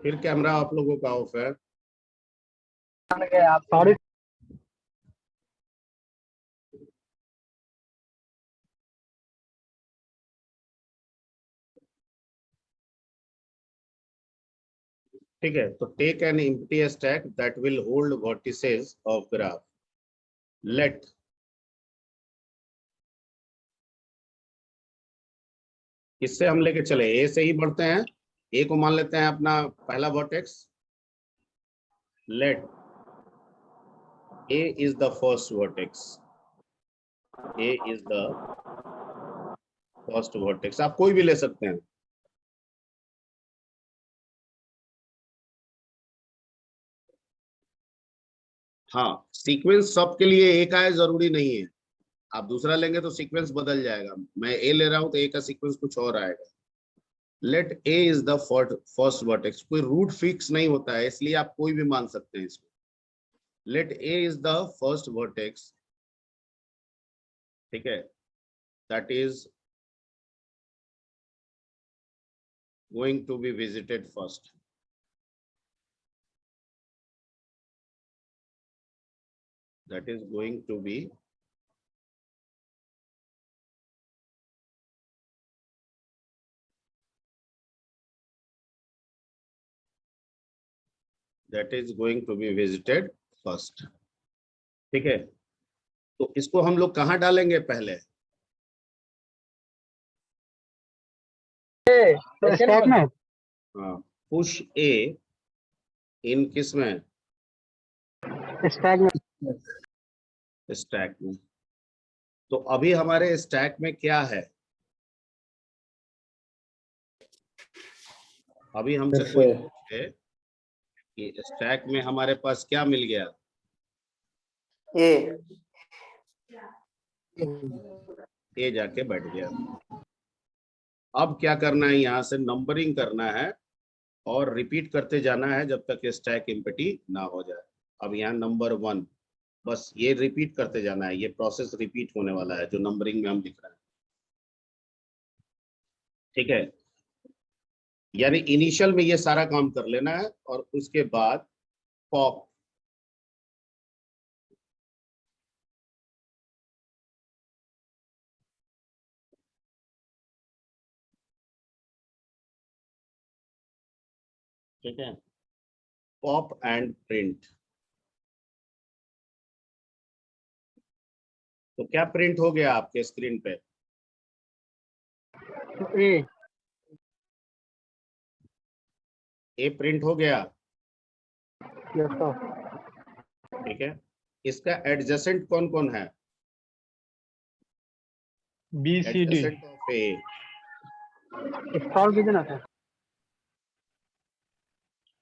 फिर कैमरा आप लोगों का ऑफ है। आप सॉरी। ठीक है, तो take an empty stack that will hold vertices of graph. Let किससे हम लेके चले, ए से ही बढ़ते हैं। ए को मान लेते हैं अपना पहला vertex. Let A is the first vertex. A is the first vertex, आप कोई भी ले सकते हैं। हाँ, सीक्वेंस सबके लिए एक आए जरूरी नहीं है। आप दूसरा लेंगे तो सीक्वेंस बदल जाएगा। मैं ए ले रहा हूं तो ए का सीक्वेंस कुछ और आएगा। Let A is the first vertex, कोई रूट फिक्स नहीं होता है, इसलिए आप कोई भी मान सकते हैं इसको। Let A is the first vertex, ठीक है, that is going to be visited first. That is going to be visited first. ठीक है, तो इसको हम लोग कहाँ डालेंगे पहले? स्टैक में। हाँ, पुश ए इन किस में? स्टैक में। स्टैक में। तो अभी हमारे स्टैक में क्या है? अभी हमसे कोई पूछे कि स्टैक में हमारे पास क्या मिल गया? ए जाके बैठ गया। अब क्या करना है, यहां से नंबरिंग करना है और रिपीट करते जाना है जब तक स्टैक एम्प्टी ना हो जाए। अब यहाँ नंबर 1, बस ये रिपीट करते जाना है, ये प्रोसेस रिपीट होने वाला है जो नंबरिंग में हम लिख रहे हैं। ठीक है, यानी इनिशियल में ये सारा काम कर लेना है और उसके बाद पॉप। ठीक है, पॉप एंड प्रिंट। तो क्या प्रिंट हो गया आपके स्क्रीन पे? ए प्रिंट हो गया। ठीक है, इसका एडजेसेंट कौन कौन है? B C D. Of A install कीजिए ना सर।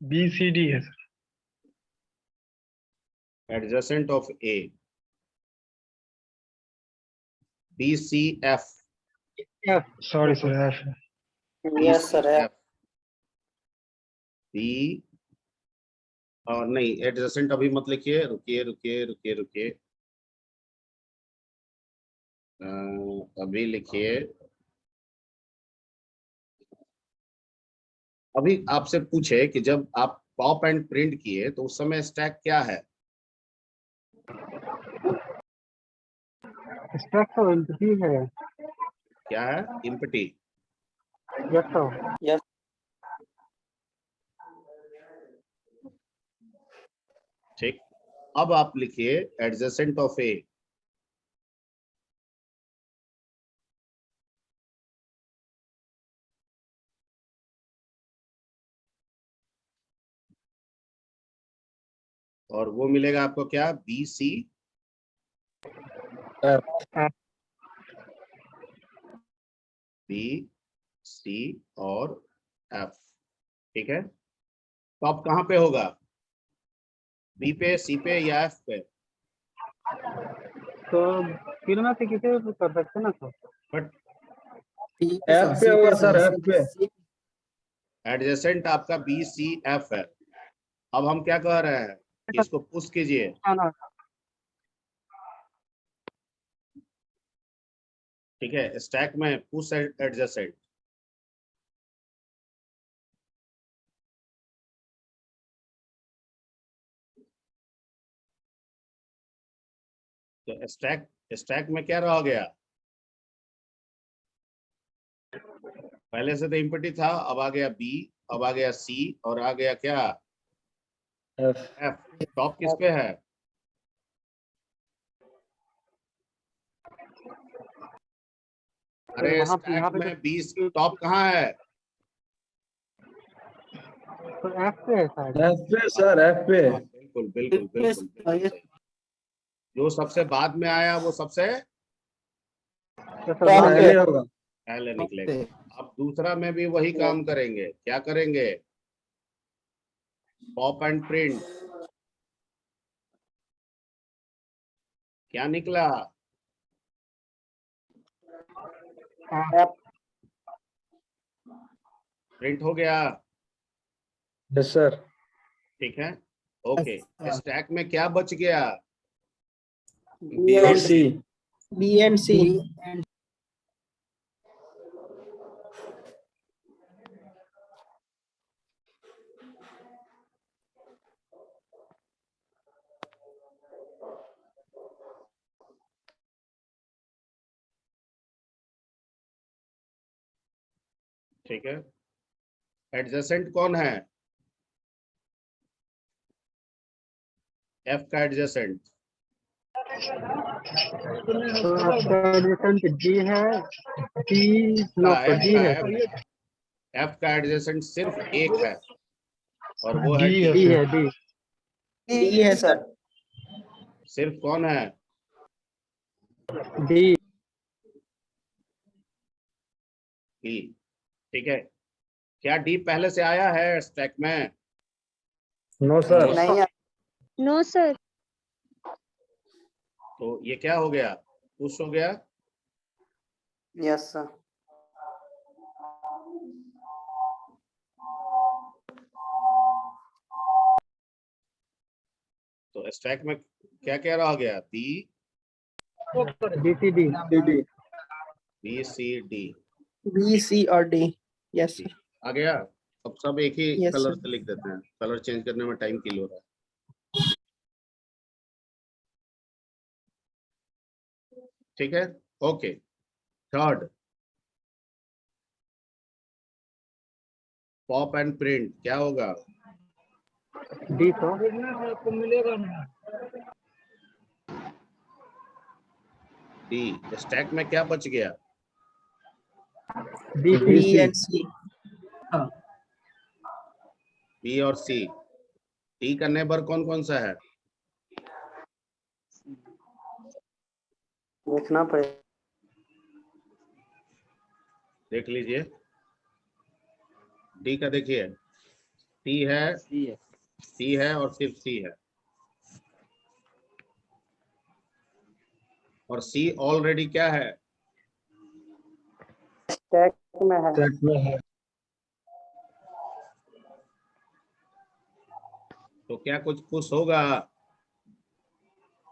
बी सी डी है sir. Adjacent of A B C F. Sorry sir, F. Yes sir है। बी और नहीं, एडजेसेंट अभी मत लिखिए, रुकिए रुकिए रुकिए रुकिए, अभी लिखिए। अभी आपसे पूछे कि जब आप पॉप एंड प्रिंट किए तो उस समय स्टैक क्या है? स्टैक तो एम्प्टी है। क्या है? एम्प्टी। Yes sir. यस ठीक, अब आप लिखिए एडजेसेंट ऑफ ए। और वो मिलेगा आपको क्या? बी सी बी सी और एफ। ठीक है, तो अब कहाँ पे होगा? बी पे, सी पे या एफ पे? तो तीनों में से किसी भी कर सकते हैं ना सर। बट एफ पे होगा सर, एफ पे। एडजेसेंट आपका बी सी एफ है। अब हम क्या कह रहे हैं कि इसको पुश कीजिए। ठीक है, स्टैक में पुश एडजेसेंट। तो स्टैक स्टैक में क्या रह गया? पहले से तो इम्पटी था, अब आ गया बी, अब आ गया सी, और आ गया क्या? F. एफ। टॉप किस पे है? अरे यहाँ स्टैक पे में बी टॉप कहाँ है? तो एफ पे है शायद। F पे सर, F पे। हाँ, बिल्कुल बिल्कुल बिल्कुल बिल्कुल सही। जो सबसे बाद में आया वो सबसे तो सर पहले होगा। पहले निकलेगा। अब दूसरा में भी वही काम करेंगे। क्या करेंगे? Pop and print. क्या निकला? प्रिंट हो गया। Yes sir. ठीक है, ओके। स्टैक में क्या बच गया? B और C। B and C. ठीक है, एडजेसेंट कौन है? एफ का एडजेसेंट तो आपका एडजेसेंट डी है, डी नो एफ डी का है, एफ का एडजेसेंट सिर्फ एक है, और वो है डी डी। है, डी D है सर। सिर्फ कौन है? डी। डी। ठीक है, क्या डी पहले से आया है स्टैक में? No sir. नहीं नो सर। तो ये क्या हो गया? पुश हो गया। Yes sir. तो स्टैक में क्या क्या रह गया? B, D C D. B C D. B C और D। Yes sir. आ गया। अब सब एक ही Yes, कलर sir. से लिख देते हैं, कलर चेंज करने में टाइम किल हो रहा है। ठीक है, okay. Third, pop and print क्या होगा? डी तो डी। स्टैक में क्या बच गया? D B C and C। B और सी। डी का नेबर कौन कौन सा है? देखना पड़ेगा। देख लीजिए। डी का देखिए, सी है, सी है और सिर्फ सी है, और सी ऑलरेडी क्या है? स्टैक में है। स्टैक में है। तो क्या कुछ पुश होगा?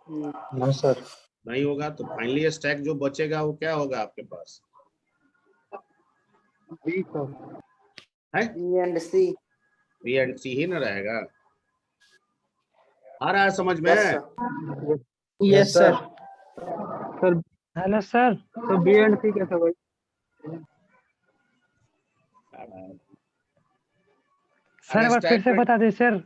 No sir. नहीं होगा। तो फाइनली स्टैक जो बचेगा वो क्या होगा आपके पास? डी तो है B and C। B and C ही ना रहेगा। आ रहा है समझ में? Yes sir. Yes sir. Sir hello sir, तो बी एंड सी कैसे भाई? सर एक बार फिर से बता दे सर।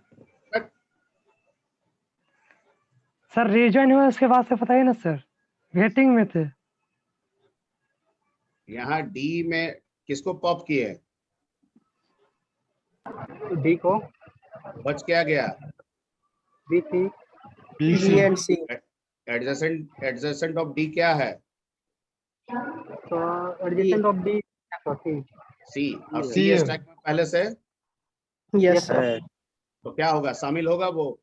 सर रीजन हुआ उसके बाद से बताइए ना सर, वेटिंग में थे। यहाँ डी में किसको पॉप किए? डी को, बच क्या गया? B C, B and C। Adjacent of D क्या है? तो एडजेसेंट ऑफ डी तो सी। सी। और सी स्टैक में पहले से, यस सर। तो क्या होगा? शामिल होगा वो?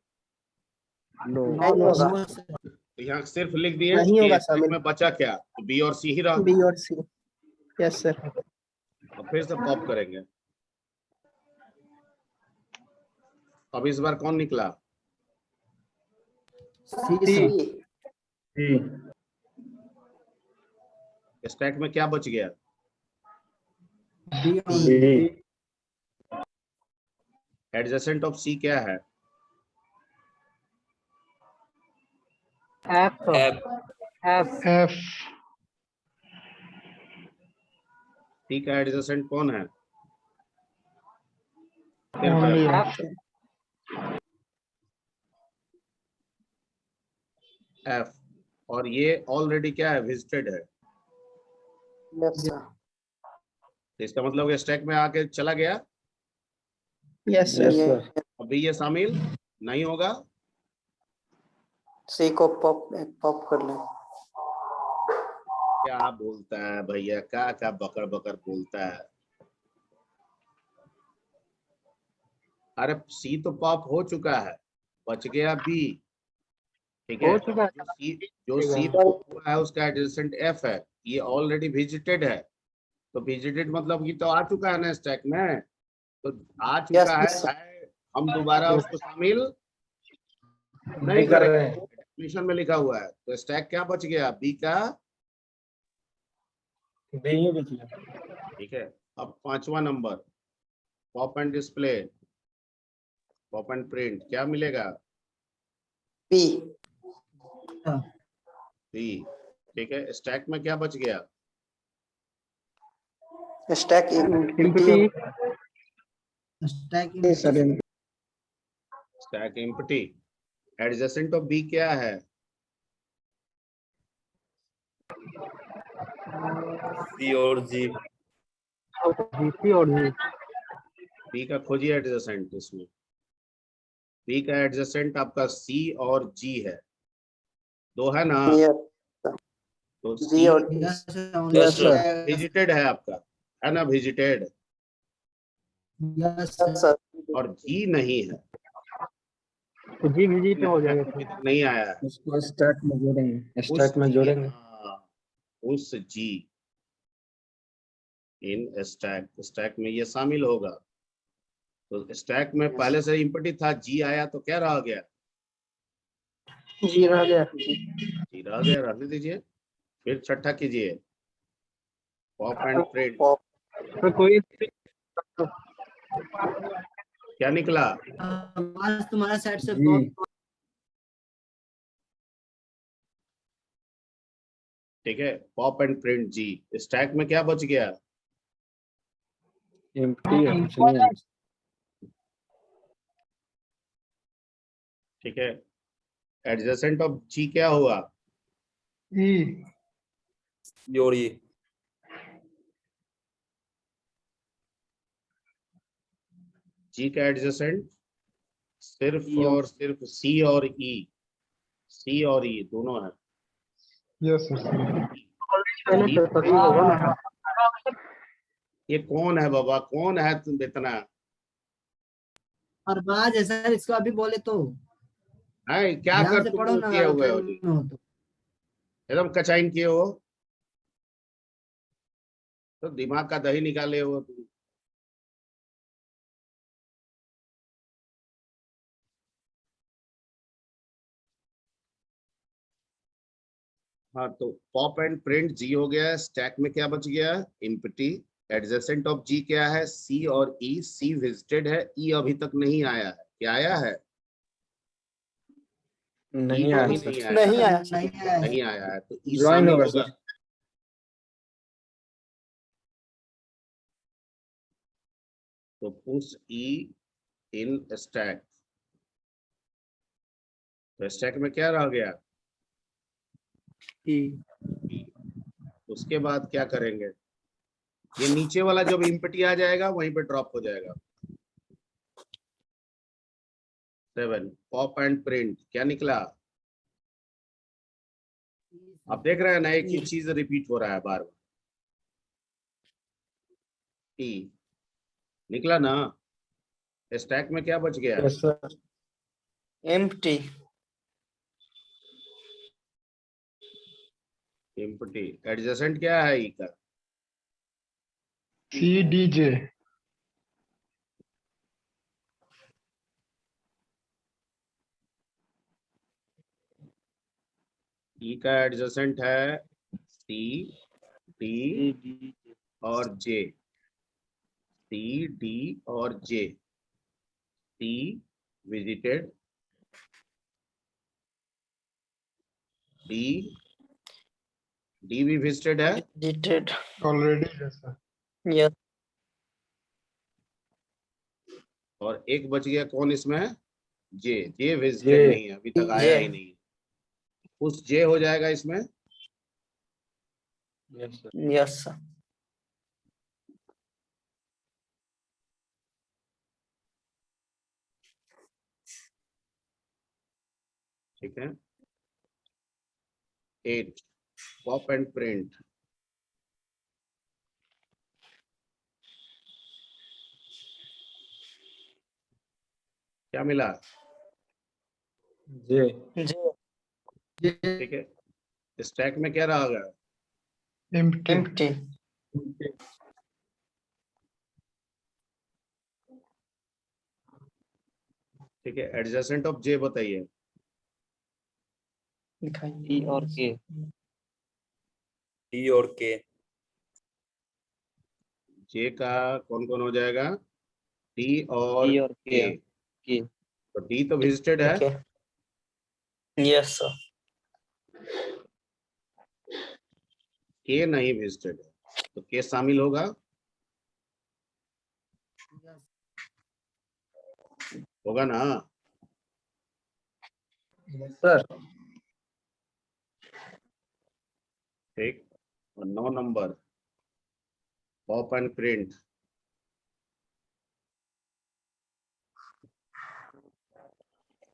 नहीं होगा। तो यहाँ सिर्फ लिख दिए नहीं होगा कि स्टैक शामिल। में बचा क्या, तो बी और सी ही रह B गया। और C। Yes sir. अब फिर से पॉप करेंगे। अब इस बार कौन निकला? C। स्टैक में क्या बच गया? बी। एडजेसेंट ऑफ सी क्या है? F F F F सी का एडजेसेंट कौन है? only F F. और ये ऑलरेडी क्या है? विजिटेड है। Yes, sir. तो इसका मतलब ये स्टैक में आके चला गया। Yes, sir. अभी ये शामिल नहीं होगा। सी को पॉप कर ले। क्या बोलता है भैया? क्या बकर बकर बोलता है? अरे सी तो पॉप हो चुका है, बच गया बी। ठीक है, हो चुका है। जो सी पॉप हुआ है उसका एडजेसेंट एफ है। ये ऑलरेडी विजिटेड है, तो विजिटेड मतलब ये तो आ चुका है ना स्टैक में, तो आ चुका Yes, है। हम दोबारा उसको शामिल नहीं नहीं कर रहे करेंगे। हैं। डेफिनेशन में लिखा हुआ है, तो स्टैक क्या बच गया? बी का। नहीं बचिए। ठीक है, अब पांचवा नंबर, pop and display, pop and print, क्या मिलेगा? बी। बी। ठीक है, स्टैक में क्या बच गया? Stack Empty stack stack empty. Adjacent of B क्या है? सी और जी। GC और G बी का खोजिए एडजेसेंट। इसमें बी का एडजेसेंट आपका सी और जी है, दो है ना? तो जी सी और यस सर। विजिटेड है आपका, है ना? विजिटेड। Yes sir. और जी नहीं है, तो G VG पे हो जाएगा अभी फिर। तक नहीं आया है। उसको स्टैक में जोड़ेंगे, उस स्टैक में जी, जोड़ेंगे। हाँ, उस जी इन स्टैक, स्टैक में ये शामिल होगा। तो स्टैक में पहले से इम्पटी था, जी आया तो क्या रह गया? जी रह गया। जी रह गया, रहने दीजिए। फिर छठा कीजिए, पॉप एंड प्रिंट। पॉप। तो कोई क्या निकला? आज तुम्हारा साइड से बहुत ठीक है, pop and print G. Stack में क्या बच गया? एम्प्टी है, कुछ नहीं है। ठीक है, एडजेसेंट ऑफ जी क्या हुआ? E जोड़िए। जी का एडजेसेंट सिर्फ E और और सिर्फ सी और ई। सी और ई दोनों है। yes sir पहले जी, तो तभी होगा ना। ये कौन है बाबा? कौन है तुम इतना? और बाज है सर, इसको अभी बोले तो है क्या ध्यान कर से तुम पढ़ो लोग ना, किए अगर हुए हो जी? ट्रेन में हो तो। एकदम कचाइन किए हो, तो दिमाग का दही निकाले हो तुम। हाँ, तो पॉप एंड प्रिंट जी हो गया। स्टैक में क्या बच गया? एम्प्टी। एडजेसेंट ऑफ जी क्या है? सी और ई। सी विजिटेड है, ई अभी तक नहीं आया है। क्या आया है? ई नहीं तो आया अभी सर। नहीं आया, नहीं आया। नहीं आया है, तो ई ज्वाइन शामिल होगा होगा। सर। तो पुश ई इन स्टैक। तो स्टैक में क्या रह गया? उसके बाद क्या करेंगे? ये नीचे वाला जब इम्पटी आ जाएगा वहीं पे ड्रॉप हो जाएगा। 7 पॉप एंड प्रिंट क्या निकला? आप देख रहे हैं ना, एक ही चीज रिपीट हो रहा है बार बार। टी निकला ना? स्टैक में क्या बच गया? Yes sir. Empty. Empty. Adjacent क्या है ई का? C D J ई का एडजेसेंट है सी, डी और जे। सी, डी और जे। सी विजिटेड, डी, डी भी विजिटेड है, Visited. Already, yes, sir. Yes. और एक बच गया कौन इसमें, जे, जे विजिटेड नहीं है, अभी तक आया ही नहीं, उस जे हो जाएगा इसमें। Yes, sir. ठीक है। 8 पॉप एंड प्रिंट, क्या मिला, J. J. ठीक है। स्टैक में क्या रहा गया, Empty. Empty. ठीक है। एडजेसेंट ऑफ जे बताइए, दिखाई E और K, D और K. जे का कौन कौन हो जाएगा, डी और E और के, K, तो डी तो विजिटेड है, Okay. Yes, sir. के नहीं विजिटेड है, तो के शामिल होगा, होगा ना। Yes, sir. ठीक। और 9 नंबर पॉप एंड प्रिंट,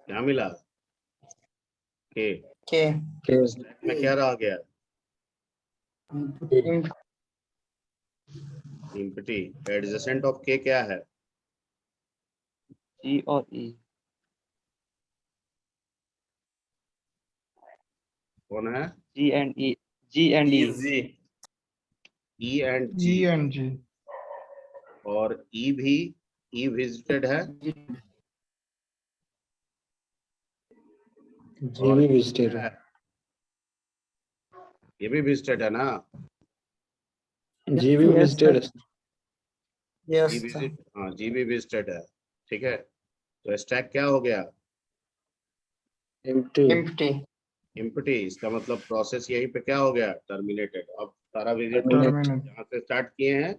क्या मिला, के, K. K. में क्या रह गया, एम्प्टी। एडजेसेंट ऑफ के क्या है, G और E, कौन है, G and E, G and E, E and E G, and G. और ई भी, ई विजिटेड है, G भी visited है. ये भी विजिटेड है ना, G भी Yes, visited sir. है. Yes, जी sir. विजिट, हाँ जी भी विजिटेड है, ठीक है। तो स्टैक क्या हो गया, Empty. Empty. एम्प्टी, इसका मतलब प्रोसेस यहीं पे क्या हो गया, टर्मिनेटेड। अब सारा विजिट Terminate. जहाँ से स्टार्ट किए हैं,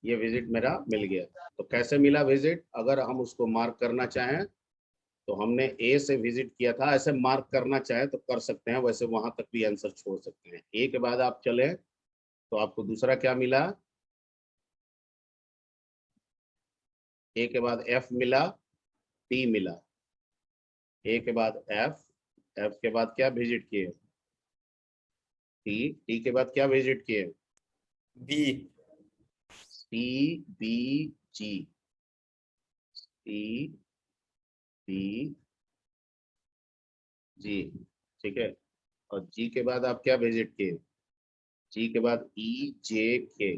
ये विजिट मेरा मिल गया। तो कैसे मिला विजिट, अगर हम उसको मार्क करना चाहें, तो हमने ए से विजिट किया था, ऐसे मार्क करना चाहे तो कर सकते हैं, वैसे वहां तक भी आंसर छोड़ सकते हैं। ए के बाद आप चले तो आपको दूसरा क्या मिला, ए के बाद एफ मिला, टी मिला, ए के बाद एफ, एफ के बाद क्या विजिट किए, टी, टी के बाद क्या विजिट किए, B. सी, बी, जी, सी, बी, जी, ठीक है। और जी के बाद आप क्या विजिट किए, जी के बाद ई, जे, के,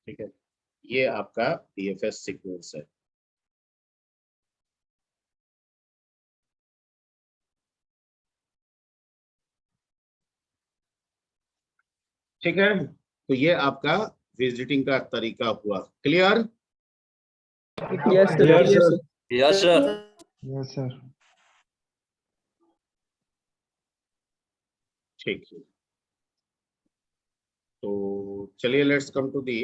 ठीक है। ये आपका डीएफएस सीक्वेंस है। ठीक है, तो ये आपका विजिटिंग का तरीका हुआ। Clear, Yes, sir. Yes, sir. yes sir, Yes, sir. ठीक है। तो चलिए लेट्स कम टू दी